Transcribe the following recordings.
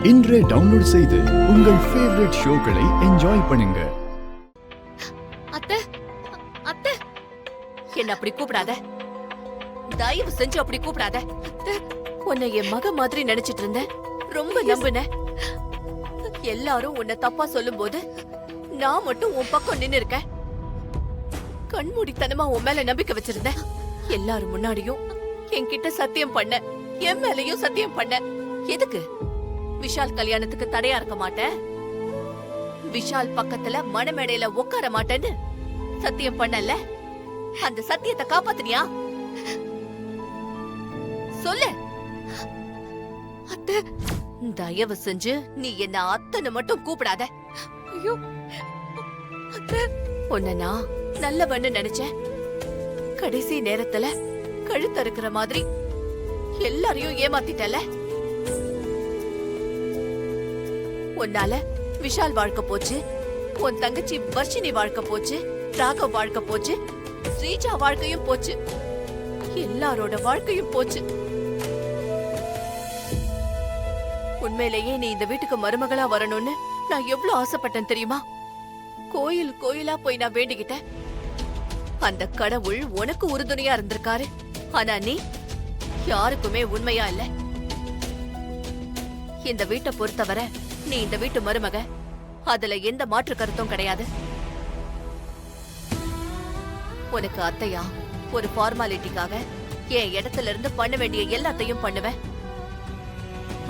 இன்றே டவுன்லோட் செய்து உங்கள் ஃபேவரட் ஷோக்களை என்ஜாய் பண்ணுங்க. அத்தை, அத்தை, என்ன அப்படி கூப்பிடாத. தயவு செஞ்சு அப்படி கூப்பிடாத. உன்னை என் மக மாதிரி நினைச்சிட்டு இருந்தேன். ரொம்ப நம்புன. எல்லாரும் உன்னை தப்பா சொல்லும் போது நான் மட்டும் உன் பக்கம் நின்னு இருக்கேன். கண்மூடித்தனமா உன் மேல நம்பிக்கை வச்சிருந்தேன். எல்லாரும் முன்னாடியும் என்கிட்ட சத்தியம் பண்ண, என் மேலையும் சத்தியம் பண்ண. எதுக்கு? விஷால் கல்யாணத்துக்கு தடையா இருக்க மாட்டேன், விஷால் பக்கத்துல மணமேடையில உட்கார மாட்டேன்னு சத்தியம் பண்ணல. அந்த சத்தியத்தை காப்பாத்தினியா? சொல்லு. அத்தை, தயவு செஞ்சு நீ என்ன அத்தனை மட்டும் கூப்பிடாத. ஐயோ அத்தை, உன்னை நான் நல்லவன்னு நினைச்சேன். கடைசி நேரத்துல கழுத்தறுக்கிற மாதிரி எல்லாரையும் ஏமாத்திட்டல. உன்னால விஷால் வாழ்க்கை போச்சு, உன் தங்கச்சி வர்ஷினி வாழ்க்கை போச்சு, ராகவ் வாழ்க்கை போச்சு, ஸ்ரீஜா வாழ்க்கையும் போச்சு, எல்லாரோட வாழ்க்கையும் போச்சு. உண்மையிலேயே நீ இந்த வீட்டுக்கு மருமகளா வரணும்னு நான் எவ்வளவு ஆசைப்பட்டேன் தெரியுமா? கோயில் கோயிலா போய் நான் வேண்டிக்கிட்டேன். அந்த கடவுள் உனக்கு உறுதுணையா இருந்திருக்காரு. ஆனா நீ யாருக்குமே உண்மையா இல்ல. இந்த வீட்டை பொறுத்தவரை நீ இந்த வீட்டு மருமக, அதுல எந்த மாற்று கருத்தும் கிடையாது. உனக்கு அத்தையா ஒரு ஃபார்மாலிட்டிக்காக என் இடத்துல இருந்து பண்ண வேண்டிய எல்லாத்தையும் பண்ணுவேன்.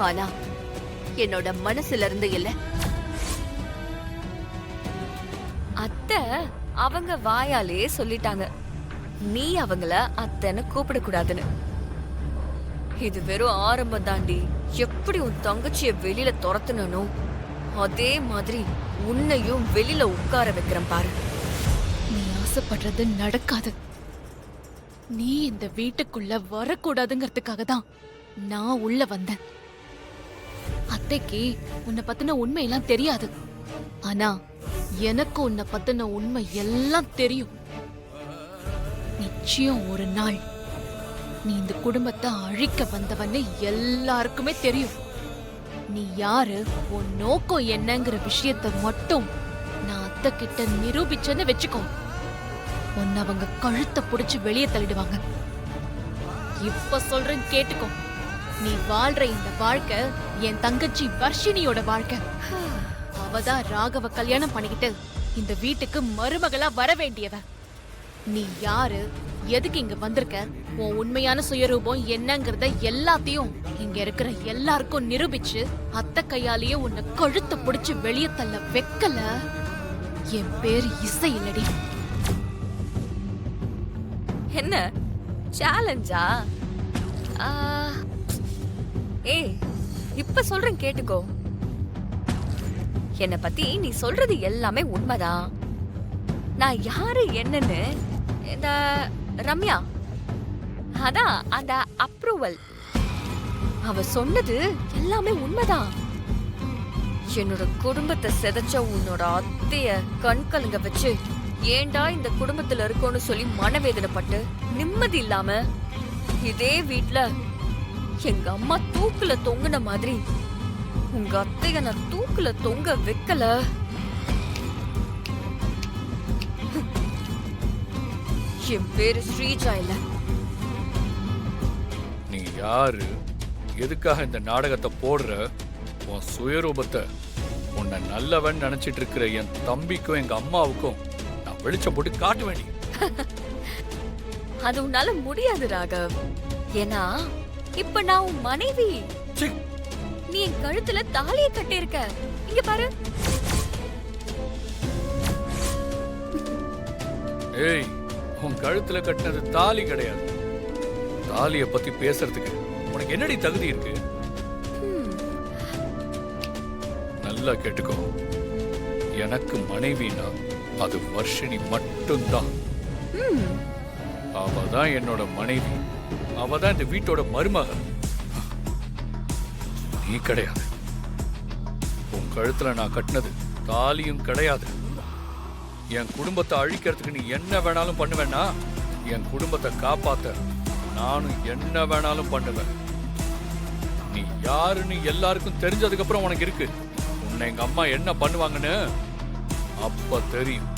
ஆனா என்னோட மனசுல இருந்து இல்ல. அத்தை அவங்க வாயாலே சொல்லிட்டாங்க, நீ அவங்கள அத்தைன்னு கூப்பிடக்கூடாதுன்னு. இது வெறும் ஆரம்பம் தாண்டி. எப்படி உன் தங்கச்சிய வெளியில துரத்துனோ அதே மாதிரி உன்னையும் வெளியில உட்கார வைக்கிறேன் பாரு. நீ ஆசைப்படுறது நடக்காது. நீ இந்த வீட்டுக்குள்ள வரக்கூடாதுங்கிறதுக்காக தான் நான் உள்ள வந்தேன். அத்தைக்கு உன்னை பத்தின உண்மையெல்லாம் தெரியாது. ஆனா எனக்கு உன்னை பத்தின உண்மை எல்லாம் தெரியும். நிச்சயம் ஒரு நாள் நீ இந்த குடும்பத்தை அழிக்க வந்தவன்னு எல்லாருக்குமே தெரியும். நீ யாரு, உன் நோக்கம் என்னங்கிற விஷயத்த மட்டும் நான் அத்தை கிட்ட நிரூபிச்சேன்னு வச்சுக்கோ, உன்னை அவங்க கழுத்தை புடிச்சு வெளியே தள்ளிடுவாங்க. இப்ப சொல்றேன் கேட்டுக்கோ. நீ வாழ்ற இந்த வாழ்க்கை என் தங்கச்சி வர்ஷினியோட வாழ்க்கை. அவதான் ராகவ கல்யாணம் பண்ணிக்கிட்டு இந்த வீட்டுக்கு மருமகளா வர வேண்டியவ. நீ யாரு, எதுக்கு இங்க வந்திருக்க, உன் உண்மையான சுயரூபம் என்னங்கறத எல்லாத்தையும் இங்க இருக்கிற எல்லாருக்கும் நிரூபிச்சு அத்தை கையாலேயே உன்னை கழுத்தை புடிச்சு வெளியே தள்ள வைக்கல என் பேரு இசை இல்லடி. என்ன சேலஞ்சா? ஏய், இப்ப சொல்றேன் கேட்டுக்கோ. என்ன பத்தி நீ சொல்றது எல்லாமே உண்மைதான். நான் யாரு என்னன்னு இந்த ரம்யா, அதான் அந்த அப்ரூவல், அவ சொன்னது எல்லாமே உண்மைதான். என்னோட குடும்பத்தை செதச்ச உன்னோட அத்தைய கண்கலங்க வச்சு ஏண்டா இந்த குடும்பத்துல இருக்கோன்னு சொல்லி மனவேதனைப்பட்டு நிம்மதி இல்லாம இதே வீட்ல எங்க அம்மா தூக்குல தொங்குன மாதிரி உங்க அத்தைய நான் தூக்குல தொங்க வைக்கல. என் பேரு ஸ்ரீஜா இல்ல. நீ யாரு, எதுக்காக இந்த நாடகத்தை போடுற, உன் சுயரூபத்தை உன்னை நல்லவன் நினைச்சிட்டு இருக்கிற என் தம்பிக்கும் எங்க அம்மாவுக்கும் நான் வெளிச்சம் போட்டு காட்ட வேண்டி. அது உன்னால முடியாது ராகவ். ஏன்னா இப்ப நான் உன் மனைவி. நீ என் கழுத்துல தாலியை கட்டியிருக்க. இங்க பாரு. ஏய், உன் கழுத்துல கட்டினது தாலி கிடையாது. தாலிய பத்தி பேசுறதுக்கு உனக்கு என்னடி தகுதி இருக்கு? நல்லா கேட்டுக்கோ. எனக்கு மனைவினா அது வர்ஷினி மட்டும்தான். அவதான் என்னோட மனைவி. அவதான் இந்த வீட்டோட மருமக. நீ கிடையாது. உன் கழுத்துல நான் கட்டினது தாலியும் கிடையாது. என் குடும்பத்தை அழிக்கிறதுக்கு நீ என்ன வேணாலும் பண்ணுவேன்னா, என் குடும்பத்தை காப்பாத்த நானும் என்ன வேணாலும் பண்ணுவேன். நீ யாருன்னு எல்லாருக்கும் தெரிஞ்சதுக்கு அப்புறம் உனக்கு இருக்கு. உன்னை எங்க அம்மா என்ன பண்ணுவாங்கன்னு அப்ப தெரியும்.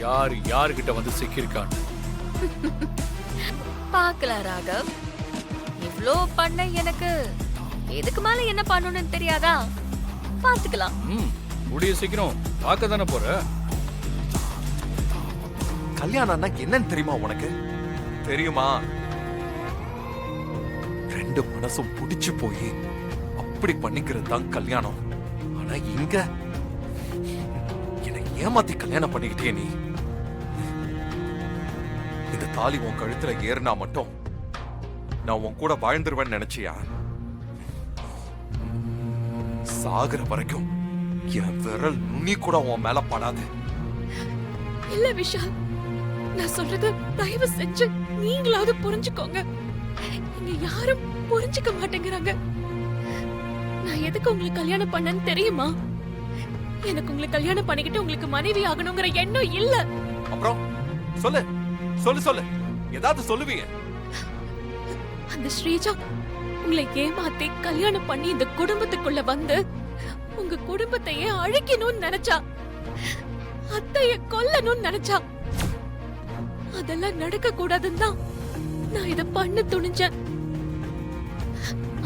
யாரு யாருகிட்ட வந்து சிக்கியிருக்கான்னு. பார்க்கலாம் ராகவ். இவ்ளோ பண்ண எனக்கு எதுக்கு மேல என்ன பண்ணணும்னு தெரியாதா? பாத்துக்கலாம். கூடிய சீக்கிரம் பார்க்க தானே போற. கல்யாணம்னா என்னன்னு தெரியுமா உனக்கு? தெரியுமா? ரெண்டு மனசும் புடிச்சு போய் அப்படி பண்ணிக்கிறது தான் கல்யாணம். ஆனா இங்க என்னை ஏமாத்தி கல்யாணம் பண்ணிக்கிட்டே நீ. இந்த தாலி உன் கழுத்துல ஏறினா மட்டும் நான் உன் கூட வாழ்ந்துருவேன்னு நினைச்சியா? சாகுற வரைக்கும் என் விரல் நுனி கூட உன் மேல படாது. இல்ல விஷால், நான் சொல்றது தயவு செஞ்சு நீங்களாவது புரிஞ்சுக்கோங்க. இங்க யாரும் புரிஞ்சுக்க மாட்டேங்கிறாங்க. நான் எதுக்கு உங்களுக்கு கல்யாணம் பண்ணேன்னு தெரியுமா? எனக்கு உங்களை கல்யாணம் பண்ணிக்கிட்டு உங்களுக்கு மனைவி ஆகணுங்கிற எண்ணம் இல்ல. அப்புறம் சொல்லு சொல்லு சொல்லு, ஏதாவது சொல்லுவீங்க. அந்த ஸ்ரீஜா உங்களை ஏமாத்தி கல்யாணம் பண்ணி இந்த குடும்பத்துக்குள்ள வந்து உங்க குடும்பத்தையே அழிக்கணும்னு நினைச்சா, அத்தைய கொல்லணும்னு நினைச்சா. அதெல்லாம் நடக்க கூடாதுன்னு தான் நான் இத பண்ண துணிஞ்சேன்.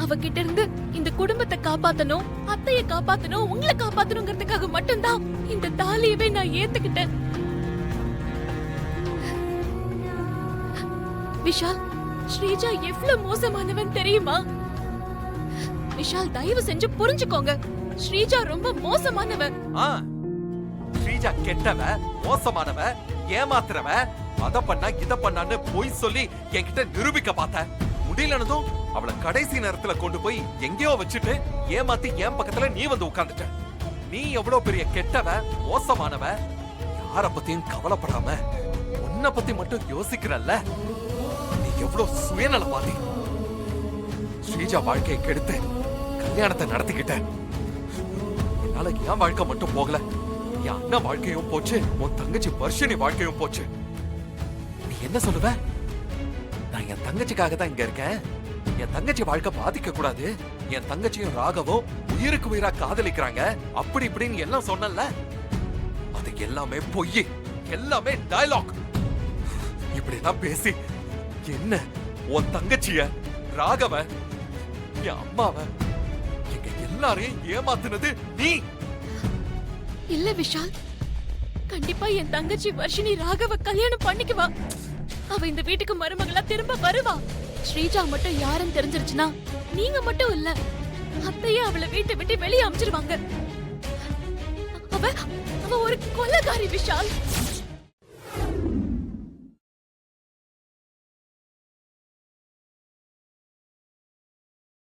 அவகிட்ட இருந்து இந்த குடும்பத்தை காப்பாத்தணும், அத்தைய காப்பாத்தணும், உங்களை காப்பாத்தணுங்கிறதுக்காக மட்டும்தான் இந்த தாலியவே நான் ஏத்துக்கிட்டேன். விஷால், ஸ்ரீஜா எவ்வளவு மோசமானவன் தெரியுமா? விஷால், தயவு செஞ்சு புரிஞ்சுக்கோங்க. ஸ்ரீஜா ரொம்ப மோசமானவ. ஸ்ரீஜா கெட்டவ, மோசமானவ, ஏமாத்துறவ, அத பண்ணா இத பண்ணான்னு பொய் சொல்லி என்கிட்ட நிரூபிக்க பார்த்த. முடியலனதும் அவளை கடைசி நேரத்துல கொண்டு போய் எங்கேயோ வச்சுட்டு ஏமாத்தி என் பக்கத்துல நீ வந்து உட்கார்ந்துட்ட. நீ எவ்வளவு பெரிய கெட்டவ, மோசமானவ, யார பத்தியும் கவலைப்படாம உன்னை பத்தி மட்டும் யோசிக்கிறல்ல, நீ எவ்வளவு சுயநலவாதி. ஸ்ரீஜா வாழ்க்கையை கெடுத்து கல்யாணத்தை நடத்திக்கிட்ட. என்னால என் வாழ்க்கை மட்டும் போகல, என் அண்ணன் வாழ்க்கையும் போச்சு, உன் தங்கச்சி வர்ஷினி வாழ்க்கையும் போச்சு. நீ என்ன சொல்லுவ? நான் என் தங்கச்சிக்காக தான் இங்க இருக்கேன், என் தங்கச்சி வாழ்க்கை பாதிக்க கூடாது, என் தங்கச்சியும் ராகவும் உயிருக்கு உயிரா காதலிக்கிறாங்க, அப்படி இப்படின்னு எல்லாம் சொன்னல. அது எல்லாமே பொய், எல்லாமே டயலாக். இப்படிதான் பேசி என்ன உன் தங்கச்சிய, ராகவ, என் அம்மாவ, எங்க எல்லாரையும் ஏமாத்துனது நீ. இல்ல விஷால், கண்டிப்பா என் தங்கச்சி வர்ஷினி ராகவ கல்யாணம் பண்ணிக்குவா. அவ இந்த வீட்டுக்கு மருமகளா திரும்ப வருவா. ஸ்ரீஜா மட்டும் யாருன்னு தெரிஞ்சிருச்சுன்னா நீங்க மட்டும் இல்ல, அத்தையே அவளை வீட்டை விட்டு வெளியே அமிச்சிருவாங்க. அவ அவ ஒரு கொலைகாரி விஷால்.